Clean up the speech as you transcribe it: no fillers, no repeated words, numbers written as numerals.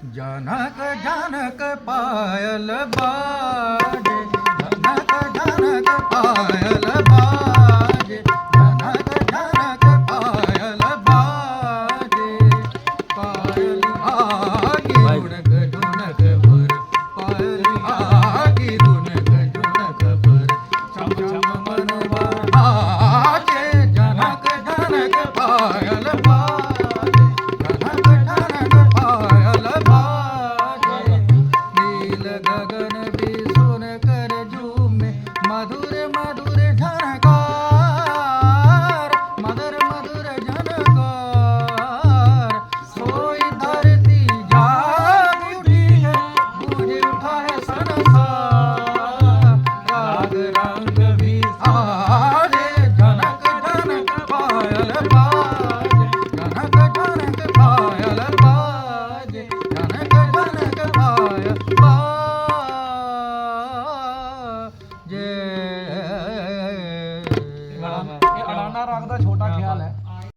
जनक जनक पायल बाजे, जनक जनक पायल बाजे, जनक जनक पायल बाजे, पायल आगी धुनक धुनक भर, पायल आगी धुनक धुनक भर, छम छम मनवा नाचे, जनक जनक पायल बाजे, जनक जनक पायल बाजे, नील गगन भी सुन कर झूमे, मधुर मधुर झनकार, मधुर मधुर झनकार, सोई धरती जाग उठी है, गूंज उठा है संसार, राग रंग भी साजे, जनक जनक पायल बाजे, जनक जनक पायल बाजे, जनक जनक पायल बाजे। ਇਹ ਅੜਾਨਾ ਰਾਗ ਦਾ ਛੋਟਾ ਖਿਆਲ ਹੈ।